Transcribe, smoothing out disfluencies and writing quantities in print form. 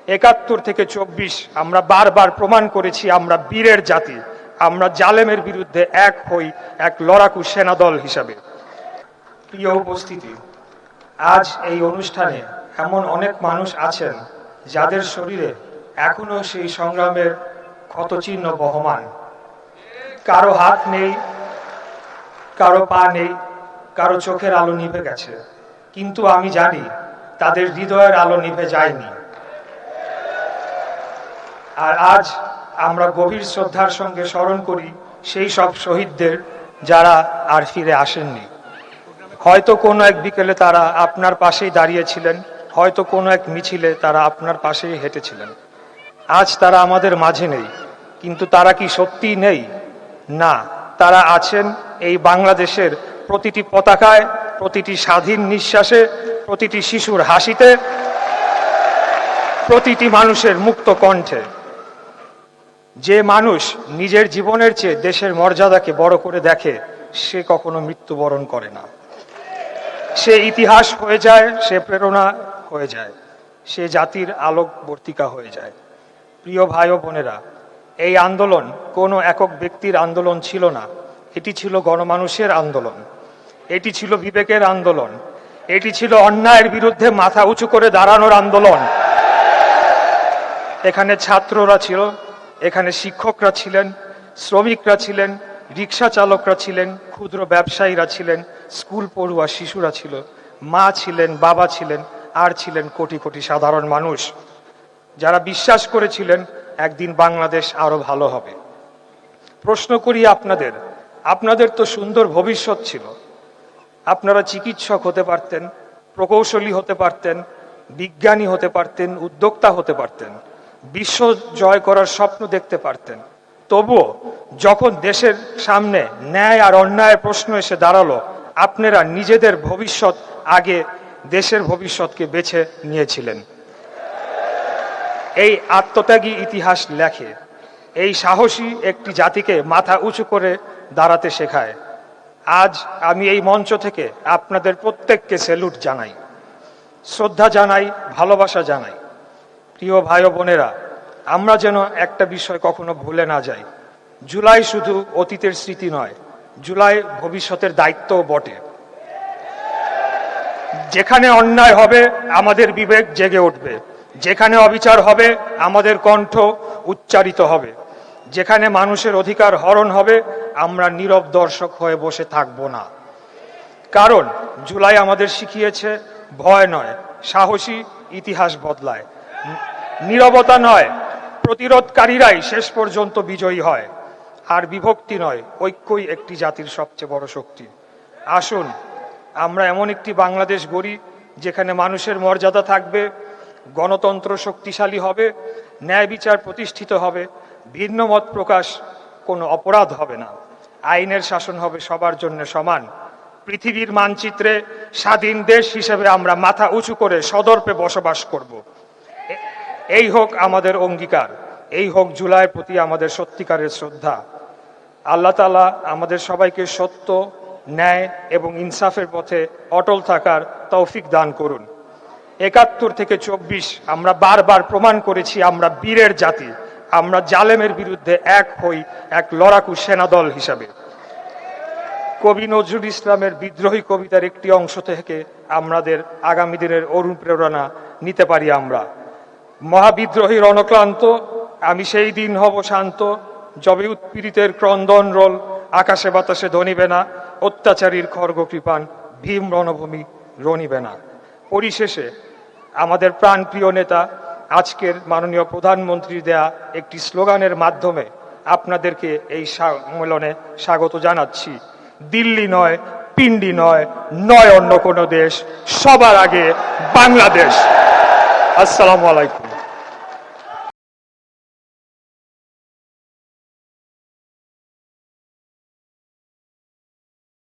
৭১ থেকে ২৪ আমরা বারবার প্রমাণ করেছি আমরা বীরের জাতি, আমরা জালেমের বিরুদ্ধে এক হই এক লড়াকু সেনাদল হিসাবে। প্রিয় উপস্থিতি, আজ এই অনুষ্ঠানে এমন অনেক মানুষ আছেন যাদের শরীরে এখনো সেই সংগ্রামের ক্ষতচিহ্ন বহমান। কারো হাত নেই, কারো পা নেই, কারো চোখের আলো নিভে গেছে, কিন্তু আমি জানি তাদের হৃদয়ের আলো নিভে যায়নি। আর আজ আমরা গভীর শ্রদ্ধার সঙ্গে স্মরণ করি সেই সব শহীদদের যারা আর ফিরে আসেননি। হয়তো কোনো এক বিকেলে তারা আপনার পাশেই দাঁড়িয়েছিলেন, হয়তো কোনো এক মিছিলে তারা আপনার পাশেই হেঁটেছিলেন। আজ তারা আমাদের মাঝে নেই, কিন্তু তারা কি সত্যিই নেই? না, তারা আছেন এই বাংলাদেশের প্রতিটি পতাকায়, প্রতিটি স্বাধীন নিঃশ্বাসে, প্রতিটি শিশুর হাসিতে, প্রতিটি মানুষের মুক্ত কণ্ঠে। যে মানুষ নিজের জীবনের চেয়ে দেশের মর্যাদাকে বড় করে দেখে, সে কখনো মৃত্যুবরণ করে না। সে ইতিহাস হয়ে যায়, সে প্রেরণা হয়ে যায়, সে জাতির আলোকবর্তিকা হয়ে যায়। প্রিয় ভাই ও বোনেরা, এই আন্দোলন কোনো একক ব্যক্তির আন্দোলন ছিল না, এটি ছিল গণমানুষের আন্দোলন, এটি ছিল বিবেকের আন্দোলন, এটি ছিল অন্যায়ের বিরুদ্ধে মাথা উঁচু করে দাঁড়ানোর আন্দোলন। এখানে ছাত্ররা ছিল, এখানে শিক্ষকরা ছিলেন, শ্রমিকরা ছিলেন, রিক্সা চালকরা ছিলেন, ক্ষুদ্র ব্যবসায়ীরা ছিলেন, স্কুল পড়ুয়া শিশুরা ছিল, মা ছিলেন, বাবা ছিলেন, আর ছিলেন কোটি কোটি সাধারণ মানুষ যারা বিশ্বাস করেছিলেন একদিন বাংলাদেশ আরো ভালো হবে। প্রশ্ন করি আপনাদের তো সুন্দর ভবিষ্যৎ ছিল, আপনারা চিকিৎসক হতে পারতেন, প্রকৌশলী হতে পারতেন, বিজ্ঞানী হতে পারতেন, উদ্যোক্তা হতে পারতেন, বিশ্ব জয় করার স্বপ্ন দেখতে পারতেন। তবুও যখন দেশের সামনে ন্যায় আর অন্যায়ের প্রশ্ন এসে দাঁড়ালো, আপনারা নিজেদের ভবিষ্যৎ আগে দেশের ভবিষ্যৎকে বেছে নিয়েছিলেন। এই আত্মত্যাগী ইতিহাস লেখে, এই সাহসী একটি জাতিকে মাথা উঁচু করে দাঁড়াতে শেখায়। আজ আমি এই মঞ্চ থেকে আপনাদের প্রত্যেককে স্যালুট জানাই, শ্রদ্ধা জানাই, ভালোবাসা জানাই। প্রিয় ভাই ও বোনেরা, আমরা যেন একটা বিষয় কখনো ভুলে না যাই, জুলাই শুধু অতীতের স্মৃতি নয়, জুলাই ভবিষ্যতের দায়িত্বও বটে। যেখানে অন্যায় হবে আমাদের বিবেক জেগে উঠবে, যেখানে অবিচার হবে আমাদের কণ্ঠ উচ্চারিত হবে, যেখানে মানুষের অধিকার হরণ হবে আমরা নীরব দর্শক হয়ে বসে থাকব না। কারণ জুলাই আমাদের শিখিয়েছে ভয় নয়, সাহসী ইতিহাস বদলায়, নীরবতা নয়, প্রতিরোধকারীরাই শেষ পর্যন্ত বিজয়ী হয়, আর বিভক্তি নয়, ঐক্যই একটি জাতির সবচেয়ে বড় শক্তি। আসুন আমরা এমন একটি বাংলাদেশ গড়ি যেখানে মানুষের মর্যাদা থাকবে, গণতন্ত্র শক্তিশালী হবে, ন্যায় বিচার প্রতিষ্ঠিত হবে, ভিন্ন মত প্রকাশ কোনো অপরাধ হবে না, আইনের শাসন হবে সবার জন্য সমান। পৃথিবীর মানচিত্রে স্বাধীন দেশ হিসেবে আমরা মাথা উঁচু করে সদর্পে বসবাস করব। এই হোক আমাদের অঙ্গীকার, এই হোক জুলাইয়ের প্রতি আমাদের সত্যিকারের শ্রদ্ধা। আল্লাহ তাআলা আমাদের সবাইকে সত্য, ন্যায় এবং ইনসাফের পথে অটল থাকার তৌফিক দান করুন। ৭১ থেকে ২৪ আমরা বারবার প্রমাণ করেছি আমরা বীরের জাতি, আমরা জালেমের বিরুদ্ধে এক হই এক লড়াকু সেনাদল হিসাবে। কবি নজরুল ইসলামের বিদ্রোহী কবিতার একটি অংশ থেকে আমাদের আগামী দিনের অনুপ্রেরণা নিতে পারি আমরা। মহাবিদ্রোহী রণক্লান্ত, আমি সেই দিন হব শান্ত, যবে উৎপীড়িতের ক্রন্দন রোল আকাশে বাতাসে ধ্বনিবে না, অত্যাচারীর খর্গ কৃপান ভীম রণভূমি রণিবে না। পরিশেষে আমাদের প্রাণপ্রিয় নেতা আজকের মাননীয় প্রধানমন্ত্রী দেয়া একটি স্লোগানের মাধ্যমে আপনাদেরকে এই সম্মেলনে স্বাগত জানাচ্ছি। দিল্লি নয়, পিন্ডি নয়, নয় অন্য কোনো দেশ, সবার আগে বাংলাদেশ। আসসালামু আলাইকুম।